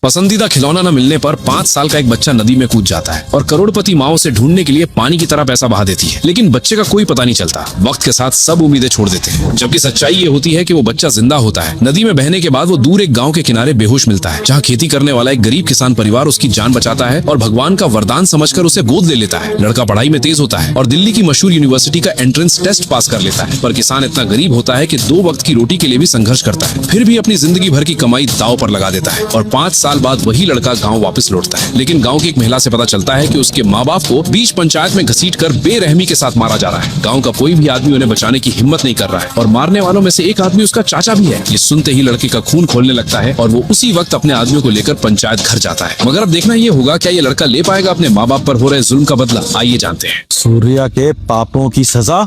पसंदीदा खिलौना न मिलने पर 5 साल का एक बच्चा नदी में कूद जाता है और करोड़पति माँ उसे ढूंढने के लिए पानी की तरह पैसा बहा देती है, लेकिन बच्चे का कोई पता नहीं चलता। वक्त के साथ सब उम्मीदें छोड़ देते हैं, जबकि सच्चाई ये होती है कि वो बच्चा जिंदा होता है। नदी में बहने के बाद वो दूर एक गाँव के किनारे बेहोश मिलता है, जहाँ खेती करने वाला एक गरीब किसान परिवार उसकी जान बचाता है और भगवान का वरदान समझकर उसे गोद ले लेता है। लड़का पढ़ाई में तेज होता है और दिल्ली की मशहूर यूनिवर्सिटी का एंट्रेंस टेस्ट पास कर लेता है, पर किसान इतना गरीब होता है कि 2 वक्त की रोटी के लिए भी संघर्ष करता है। फिर भी अपनी जिंदगी भर की कमाई दांव पर लगा देता है और 5 साल बाद वही लड़का गांव वापस लौटता है। लेकिन गांव की एक महिला से पता चलता है कि उसके माँ बाप को बीच पंचायत में घसीटकर बेरहमी के साथ मारा जा रहा है। गांव का कोई भी आदमी उन्हें बचाने की हिम्मत नहीं कर रहा है और मारने वालों में से एक आदमी उसका चाचा भी है। ये सुनते ही लड़के का खून खोलने लगता है और वो उसी वक्त अपने आदमियों को लेकर पंचायत घर जाता है। मगर अब देखना ये होगा, क्या ये लड़का ले पाएगा अपने माँ बाप पर हो रहे जुल्म का बदला? आइए जानते हैं। सूर्या के पापों की सजा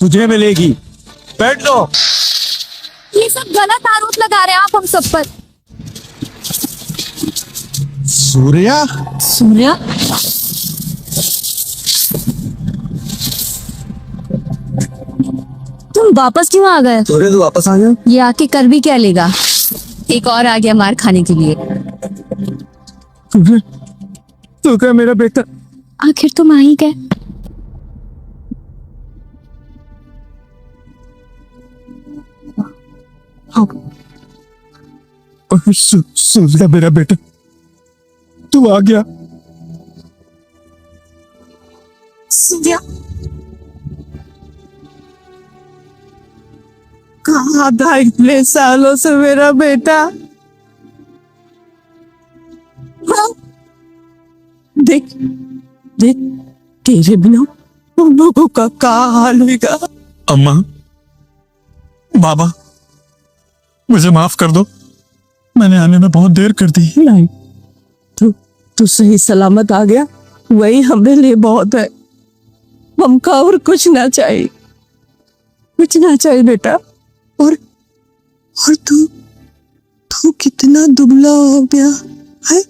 तुझे मिलेगी। बैठ लो। ये सब गलत आरोप लगा रहे हैं आप हम सब पर। सूर्या, सूर्या, तुम वापस क्यों आ गए? सूर्या तू वापस आ गया? ये आके कर भी क्या लेगा? एक और आ गया मार खाने के लिए। तू क्या मेरा बेटा? आखिर तुम आ ही गए। सूर्या मेरा बेटा, तू आ गया। सूर्या, कहाँ था इतने सालों से मेरा बेटा? देख देख, तेरे बिना उन लोगों का क्या हाल होगा। अम्मा, बाबा, मुझे माफ कर दो, मैंने आने में बहुत देर कर दी। नहीं, तू सही सलामत आ गया, वही हमारे लिए बहुत है। हमका और कुछ ना चाहिए, कुछ ना चाहिए बेटा। और तू कितना दुबला हो गया है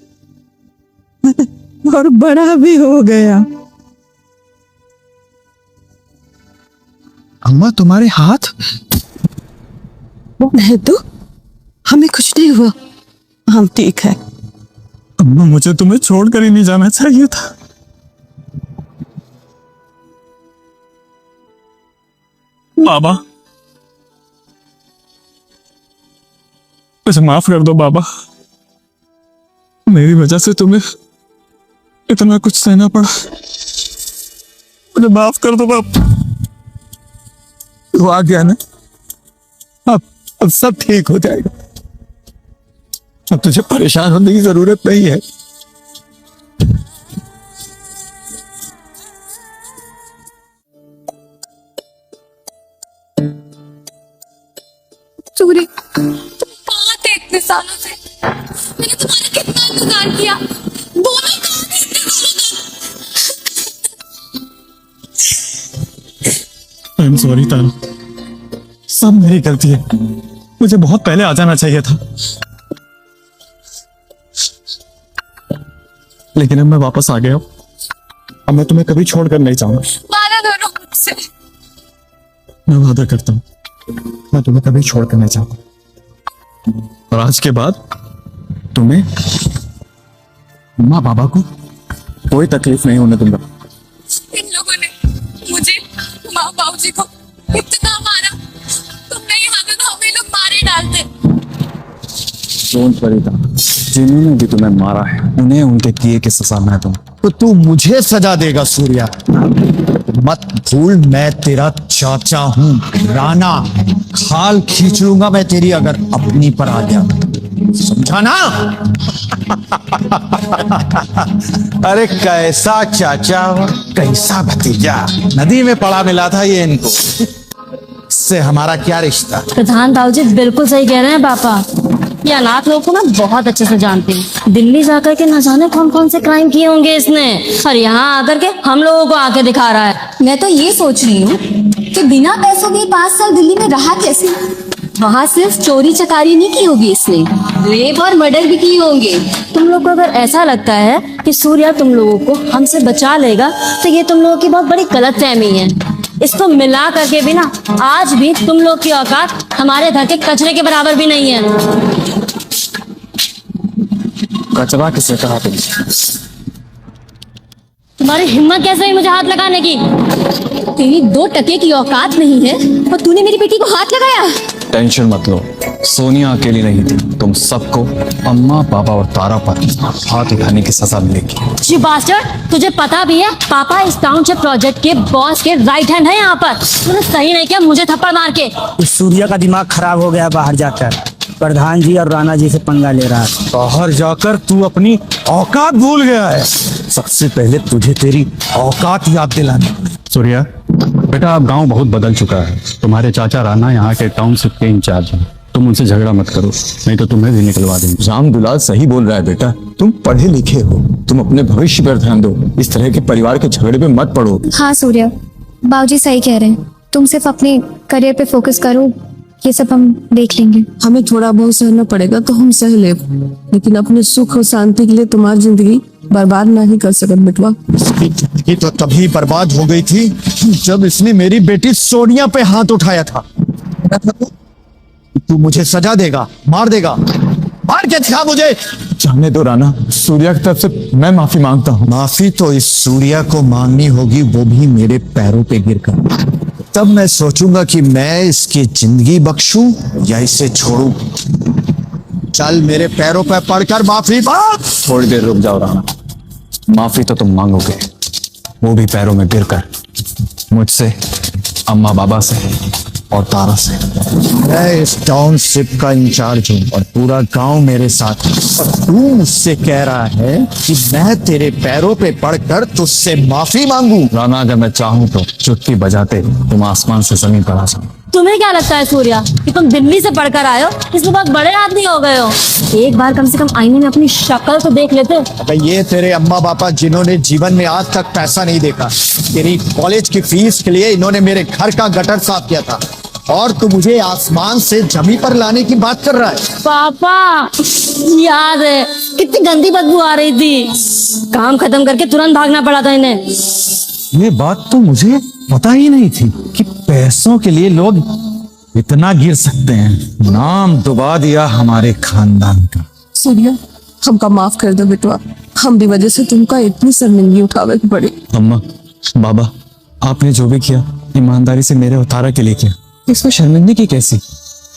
और बड़ा भी हो गया। अम्मा, तुम्हारे हाथ? नहीं तो हमें कुछ नहीं हुआ, हम ठीक है। अम्मा, मुझे तुम्हें छोड़कर ही नहीं जाना चाहिए था। बाबा, मुझे माफ कर दो बाबा, मेरी वजह से तुम्हें इतना कुछ सहना पड़ा। मुझे माफ कर दो बाबा। तू आ गया ना, अब सब ठीक हो जाएगा। अब तुझे परेशान होने की जरूरत नहीं है। सूर्य, तुम कहाँ थे इतने सालों से? मैंने तुम्हारा कितना इंतजार किया। बोलो कहाँ थे इतने सालों तक? आई एम सॉरी तारा, सब मेरी गलती है। मुझे बहुत पहले आ जाना चाहिए था, लेकिन अब मैं वापस आ गया हूं। अब मैं तुम्हें कभी छोड़कर नहीं चाहूंगा। वादा दो मुझसे। मैं वादा करता हूं, मैं तुम्हें कभी छोड़कर नहीं चाहूंगा। और आज के बाद तुम्हें, माँ बाबा को कोई तकलीफ नहीं होने दूंगा। इन लोगों ने मुझे, माँ बाबूजी को इतना मारा, तुम नहीं आते तो हमें लोग मारे डालते। डोंट वरी तारा, जिन्होंने भी तुम्हें मारा है उन्हें उनके किए की सजा मैं दूंगा। तो तू मुझे सजा देगा सूर्या? मत भूल, मैं तेरा चाचा हूं, राणा। खाल खींच लूंगा मैं तेरी अगर अपनी पर आ गया, समझा ना? अरे कैसा चाचा और कैसा भतीजा, नदी में पड़ा मिला था ये इनको। इससे हमारा क्या रिश्ता? प्रधान बाबूजी बिल्कुल सही कह रहे हैं पापा। ये अनाथ लोग को ना बहुत अच्छे से जानते हैं। दिल्ली जाकर के न जाने कौन कौन से क्राइम किए होंगे इसने, और यहाँ आकर के हम लोगों को आके दिखा रहा है। मैं तो ये सोच रही हूँ कि बिना पैसों के 5 साल दिल्ली में रहा कैसे? वहाँ सिर्फ चोरी चकारी नहीं की होगी इसने, रेप और मर्डर भी किए होंगे। तुम लोग को अगर ऐसा लगता है कि सूर्या तुम लोगों को हमसे बचा लेगा, तो ये तुम लोगों की बहुत बड़ी गलतफहमी है। इसको मिला करके भी ना, आज भी तुम लोग की औकात हमारे घर के कचरे के बराबर भी नहीं है। कचरा किसे कहा तुमने? तुम्हारी हिम्मत कैसे हुई मुझे हाथ लगाने की? तेरी 2 टके की औकात नहीं है और तूने मेरी बेटी को हाथ लगाया। टेंशन मत लो, सोनिया अकेली नहीं थी। तुम सबको अम्मा, पापा और तारा पर हाथ उठाने की सजा मिलेगी। यू बास्टर्ड, तुझे पता भी है पापा इस टाउनशिप प्रोजेक्ट के बॉस के राइट हैंड है यहाँ पर। तूने सही नहीं किया मुझे थप्पड़ मार के। इस सूर्या का दिमाग खराब हो गया बाहर जाकर, प्रधान जी और राणा जी से पंगा ले रहा है। बाहर जाकर तू अपनी औकात भूल गया है। सबसे पहले तुझे तेरी औकात याद दिलानी। सूर्या बेटा, अब गांव बहुत बदल चुका है। तुम्हारे चाचा राणा यहाँ के टाउनशिप के इंचार्ज हैं। तुम उनसे झगड़ा मत करो, नहीं तो तुम्हें भी निकलवा देंगे। राम दुलाल सही बोल रहा है बेटा, तुम पढ़े लिखे हो, तुम अपने भविष्य पर ध्यान दो। इस तरह के परिवार के झगड़े में मत पड़ो। हाँ सूर्या, बाबूजी सही कह रहे हैं। तुम सिर्फ अपने करियर पे फोकस करो, ये सब हम देख लेंगे। हमें थोड़ा बहुत सहना पड़ेगा तो हम सह ले, लेकिन अपने सुख और शांति के लिए तुम्हारी जिंदगी बर्बाद नहीं कर सकत बेटवा। ये तो तभी बर्बाद हो गई थी जब इसने मेरी बेटी सोनिया पे हाथ उठाया था। तू मुझे सजा देगा, मार देगा, मार के दिखा मुझे। जाने दो राणा, सूर्या की तरफ से मैं माफी मांगता हूँ। माफी तो इस सूर्या को मांगनी होगी, वो भी मेरे पैरों पे गिरकर। तब मैं सोचूंगा कि मैं इसकी जिंदगी बख्शूं या इसे छोड़ूं। चल मेरे पैरों पे पड़कर माफी मांग। थोड़ी देर रुक जाओ राणा, माफी तो तुम मांगोगे, वो भी पैरों में गिरकर, मुझसे, अम्मा बाबा से और तारा से। मैं इस टाउनशिप का इंचार्ज हूँ और पूरा गांव मेरे साथ है। और तू मुझसे कह रहा है कि मैं तेरे पैरों पे पड़कर तुझसे माफी मांगू। राणा, अगर मैं चाहूँ तो चुटकी बजाते तुम आसमान से जमीन पर आ जाओ। तुम्हें क्या लगता है सूर्या कि तुम दिल्ली से पढ़कर आए हो, इसमें बहुत बड़े आदमी हो गए हो? एक बार कम से कम आईने में अपनी शक्ल तो देख लेते। अबे ये तेरे अम्मा पापा जिन्होंने जीवन में आज तक पैसा नहीं देखा, तेरी कॉलेज की फीस के लिए इन्होंने मेरे घर का गटर साफ किया था, और तू मुझे आसमान से जमीन पर लाने की बात कर रहा है। पापा याद है कितनी गंदी बदबू आ रही थी, काम खत्म करके तुरंत भागना पड़ा था इन्हें। ये बात तो मुझे पता ही नहीं थी कि पैसों के लिए लोग इतना गिर सकते हैं। नाम डुबा दिया हमारे खानदान का। सूर्या, हमका माफ कर दो बेटवा, हम भी वजह से तुमका इतनी शर्मिंदगी उठावे की पड़ी। अम्मा, बाबा, आपने जो भी किया ईमानदारी से मेरे और तारा के लिए किया, इसमें शर्मिंदगी की कैसी?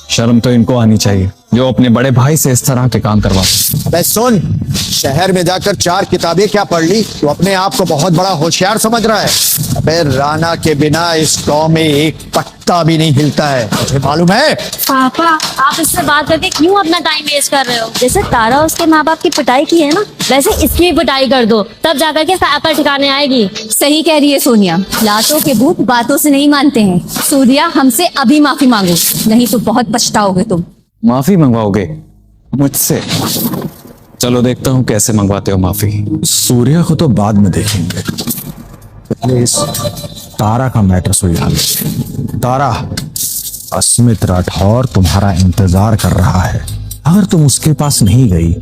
शर्म तो इनको आनी चाहिए जो अपने बड़े भाई से इस तरह के काम करवाते। अबे सुन, शहर में जाकर 4 किताबें क्या पढ़ ली, तो अपने आप को बहुत बड़ा होशियार समझ रहा है। अबे राणा के बिना इस गांव में एक पत्ता भी नहीं हिलता है, मुझे मालूम है। पापा आप इससे बात करके क्यों अपना टाइम वेस्ट कर रहे हो? जैसे तारा उसके माँ बाप की पिटाई की है ना, वैसे इसकी भी पिटाई कर दो, तब जाकर के अकल ठिकाने आएगी। सही कह रही है सोनिया, लातों के भूत बातों से नहीं मानते हैं। सूर्या, हमसे अभी माफी मांगो, नहीं तो बहुत पछताओगे तुम। माफी मंगवाओगे मुझसे? चलो देखता हूँ कैसे मंगवाते हो माफी। सूर्या को तो बाद में देखेंगे, पहले इस तारा का मैटर सुलझा लो। तारा, अस्मित राठौर तुम्हारा इंतजार कर रहा है। अगर तुम उसके पास नहीं गई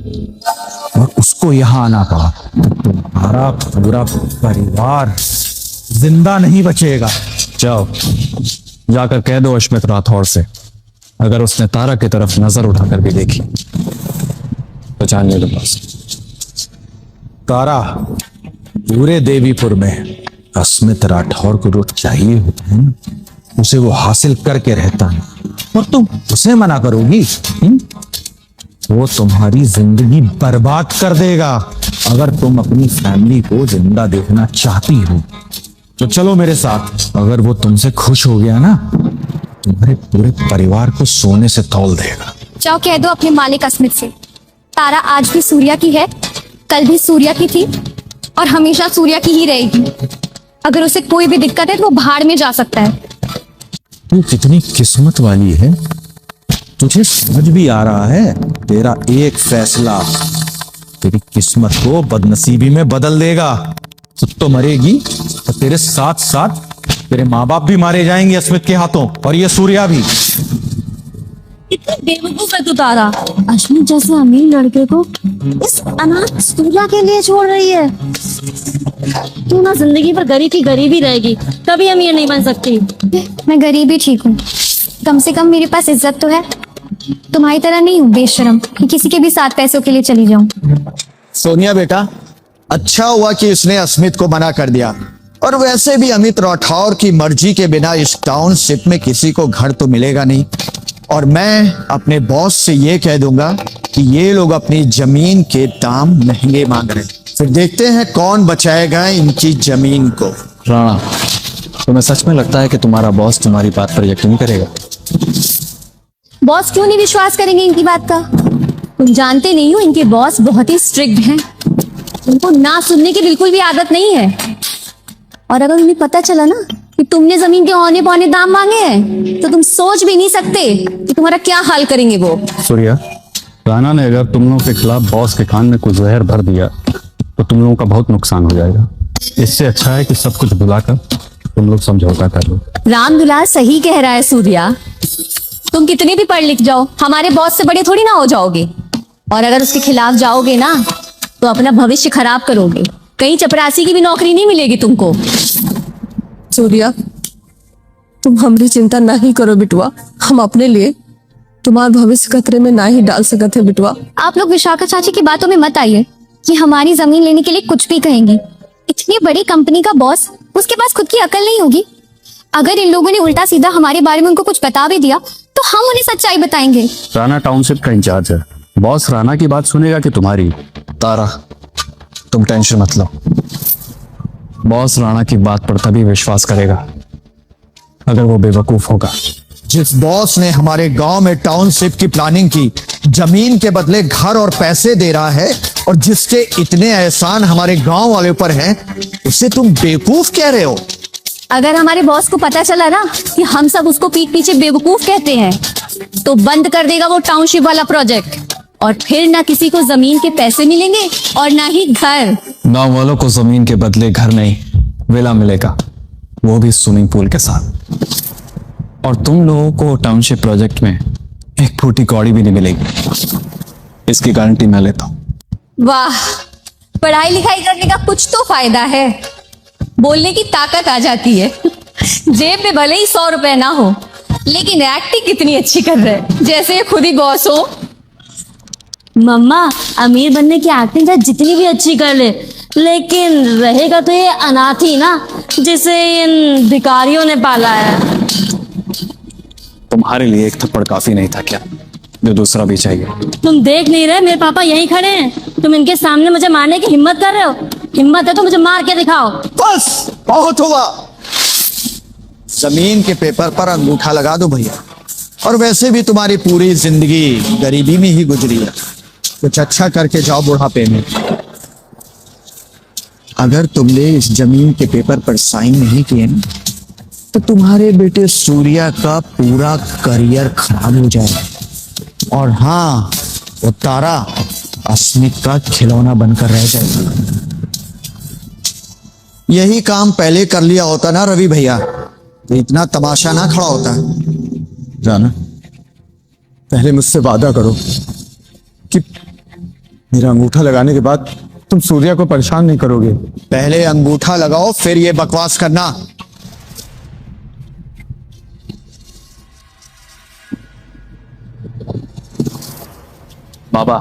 और उसको यहाँ आना पड़ा तो तुम्हारा पूरा परिवार जिंदा नहीं बचेगा। जाओ, जाकर कह दो अस्मित राठौर से, अगर उसने तारा की तरफ नजर उठाकर भी देखी तो जानने दो बस। तारा, पूरे देवीपुर में अस्मित राठौर को जो चाहिए होता है ना, उसे वो हासिल करके रहता है, और तुम उसे मना करोगी? वो तुम्हारी जिंदगी बर्बाद कर देगा। अगर तुम अपनी फैमिली को जिंदा देखना चाहती हो तो चलो मेरे साथ। अगर वो तुमसे खुश हो गया ना, तुम्हारे पूरे परिवार को सोने से तौल देगा। जाओ कह दो अपने मालिक अस्मित से, तारा आज भी सूर्या की है, कल भी सूर्या की थी और हमेशा सूर्या की ही रहेगी। अगर उसे कोई भी दिक्कत है तो वो भाड़ में जा सकता है। तू कितनी किस्मत वाली है, तुझे समझ भी आ रहा है तेरा एक फैसला तेरी किस्मत को बदनसीबी में बदल देगा। तो मरेगी तो तेरे साथ साथ तेरे माँ बाप भी मारे जाएंगे अस्मित के हाथों, और ये सूर्या भी। इतनी बेवकूफ है तू तारा, अश्मित जैसे अमीर लड़के को इस अनाथ सूर्या के लिए छोड़ रही है। तू ना जिंदगी भर गरीब की गरीबी रहेगी, कभी अमीर नहीं बन सकती। मैं गरीब ही ठीक हूँ, कम से कम मेरे पास इज्जत तो है। तुम्हारी तरह नहीं हूँ बेशरम कि किसी के भी साथ पैसों के लिए चली जाऊं। सोनिया बेटा, अच्छा हुआ कि इसने अस्मित को मना कर दिया। और वैसे भी अमित राठौर की मर्जी के बिना इस टाउनशिप में किसी को घर तो मिलेगा नहीं। और मैं अपने बॉस से ये कह दूंगा कि ये लोग अपनी जमीन के दाम महंगे मांग रहे हैं। फिर देखते हैं कौन बचाएगा इनकी जमीन को। राणा, तुम्हें सच में लगता है कि तुम्हारा बॉस तुम्हारी बात पर यकीन करेगा? बॉस क्यों नहीं विश्वास करेंगे इनकी बात का? तुम जानते नहीं हो इनके बॉस बहुत ही स्ट्रिक्ट हैं। उनको ना सुनने की बिल्कुल भी आदत नहीं है। और अगर उन्हें पता चला ना कि तुमने जमीन के औने पौने दाम मांगे हैं तो तुम सोच भी नहीं सकते कि तुम्हारा क्या हाल करेंगे वो। सूर्या, राणा ने अगर तुम लोगों के खिलाफ बॉस के कान में कुछ जहर भर दिया तो तुम लोगों का बहुत नुकसान हो जाएगा। इससे अच्छा है कि सब कुछ भुलाकर तुम लोग समझौता कर लो। राम दुलार सही कह रहा है सूर्या। तुम कितने भी पढ़ लिख जाओ, हमारे बॉस से बड़े थोड़ी ना हो जाओगे। और अगर उसके खिलाफ जाओगे ना तो अपना भविष्य खराब करोगे। कहीं चपरासी की भी नौकरी नहीं मिलेगी तुमको। सूर्या, तुम हमारी चिंता ना ही करो बिटुआ। हम अपने लिए तुम्हारा भविष्य खतरे में ना ही डाल सकते हैं बिटुआ। आप लोग विशाखा चाची की बातों में मत आइए कि हमारी जमीन लेने के लिए कुछ भी कहेंगी। इतनी बड़ी कंपनी का बॉस, उसके पास खुद की अकल नहीं होगी? अगर इन लोगों ने उल्टा सीधा हमारे बारे में उनको कुछ बता भी दिया तो हम उन्हें सच्चाई बताएंगे। राणा टाउनशिप का इंचार्ज है। बॉस राणा की बात सुनेगा कि तुम्हारी? तारा, तुम टेंशन मत लो। बॉस राणा की बात पर तभी विश्वास करेगा अगर वो बेवकूफ होगा। जिस बॉस ने हमारे गांव में टाउनशिप की प्लानिंग की, जमीन के बदले घर और पैसे दे रहा है, और जिसके इतने एहसान हमारे गांव वाले ऊपर हैं, उसे तुम बेवकूफ कह रहे हो? अगर हमारे बॉस को पता चला ना कि हम सब उसको पीठ पीछे बेवकूफ कहते हैं तो बंद कर देगा वो टाउनशिप वाला प्रोजेक्ट। और फिर ना किसी को जमीन के पैसे मिलेंगे और ना ही घर। गांव वालों को जमीन के बदले घर नहीं, विला मिलेगा, वो भी स्विमिंग पूल के साथ। और तुम लोगों को टाउनशिप प्रोजेक्ट में एक फूटी कौड़ी भी नहीं मिलेगी, इसकी गारंटी मैं लेता हूं। वाह, पढ़ाई लिखाई करने का कुछ तो फायदा है। बोलने की ताकत आ जाती है। जेब में भले ही 100 रुपए ना हो, लेकिन एक्टिंग कितनी अच्छी कर रहे हैं, जैसे ये खुद ही बॉस हो। मम्मा, अमीर बनने की एक्टिंग चाहे जितनी भी अच्छी कर ले, लेकिन रहेगा तो ये अनाथ ही ना, जिसे इन भिखारियों ने पाला है। तुम्हारे लिए एक थप्पड़ काफी नहीं था क्या, जो दूसरा भी चाहिए? तुम देख नहीं रहे मेरे पापा यहीं खड़े हैं, तुम इनके सामने मुझे मारने की हिम्मत कर रहे हो? हिम्मत है तो मुझे मार के दिखाओ। बस बहुत हुआ। जमीन के पेपर पर अंगूठा लगा दो भैया। और वैसे भी तुम्हारी पूरी जिंदगी गरीबी में ही गुजरी है, कुछ अच्छा करके जाओ बुढ़ापे में। अगर तुमने इस जमीन के पेपर पर साइन नहीं किए ना, तो तुम्हारे बेटे सूर्या का पूरा करियर खराब हो जाएगा। और हाँ, वो तारा अस्मित का खिलौना बनकर रह जाएगा। यही काम पहले कर लिया होता ना रवि भैया, तो इतना तमाशा ना खड़ा होता। राणा, पहले मुझसे वादा करो कि मेरा अंगूठा लगाने के बाद तुम सूर्या को परेशान नहीं करोगे। पहले अंगूठा लगाओ, फिर ये बकवास करना। बाबा,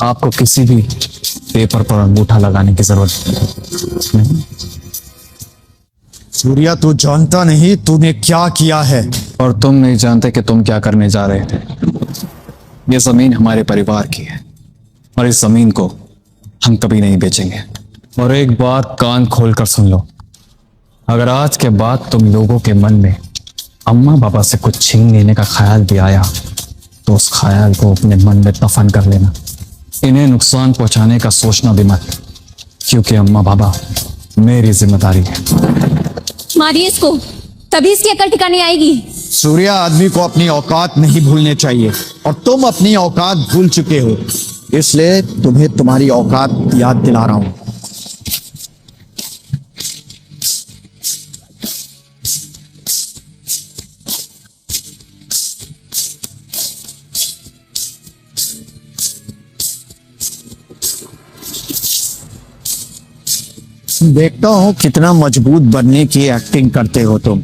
आपको किसी भी पेपर पर अंगूठा लगाने की जरूरत नहीं। सूर्या, तू जानता नहीं तूने क्या किया है। और तुम नहीं जानते कि तुम क्या करने जा रहे थे। ये जमीन हमारे परिवार की है और इस जमीन को हम कभी नहीं बेचेंगे। और एक बात कान खोलकर सुन लो, अगर आज के बाद तुम लोगों के मन में अम्मा पापा से कुछ छीन लेने का ख्याल भी आया तो उस ख्याल को अपने मन में दफन कर लेना। इन्हें नुकसान पहुंचाने का सोचना भी मत, क्योंकि अम्मा पापा मेरी जिम्मेदारी है। मारिए इसको, तभी इसकी अकल ठिकाने आएगी। सूर्या, आदमी को अपनी औकात नहीं भूलने चाहिए, और तुम अपनी औकात भूल चुके हो, इसलिए तुम्हें तुम्हारी औकात याद दिला रहा हूं। देखता हूं कितना मजबूत बनने की एक्टिंग करते हो तुम।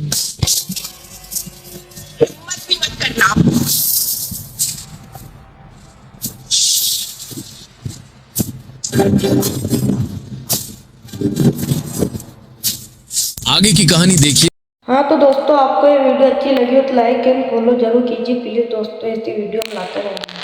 आगे की कहानी देखिए। हाँ तो दोस्तों, आपको ये वीडियो अच्छी लगी हो तो लाइक एंड फॉलो जरूर कीजिए प्लीज दोस्तों, ऐसी वीडियो बनाते रहेंगे।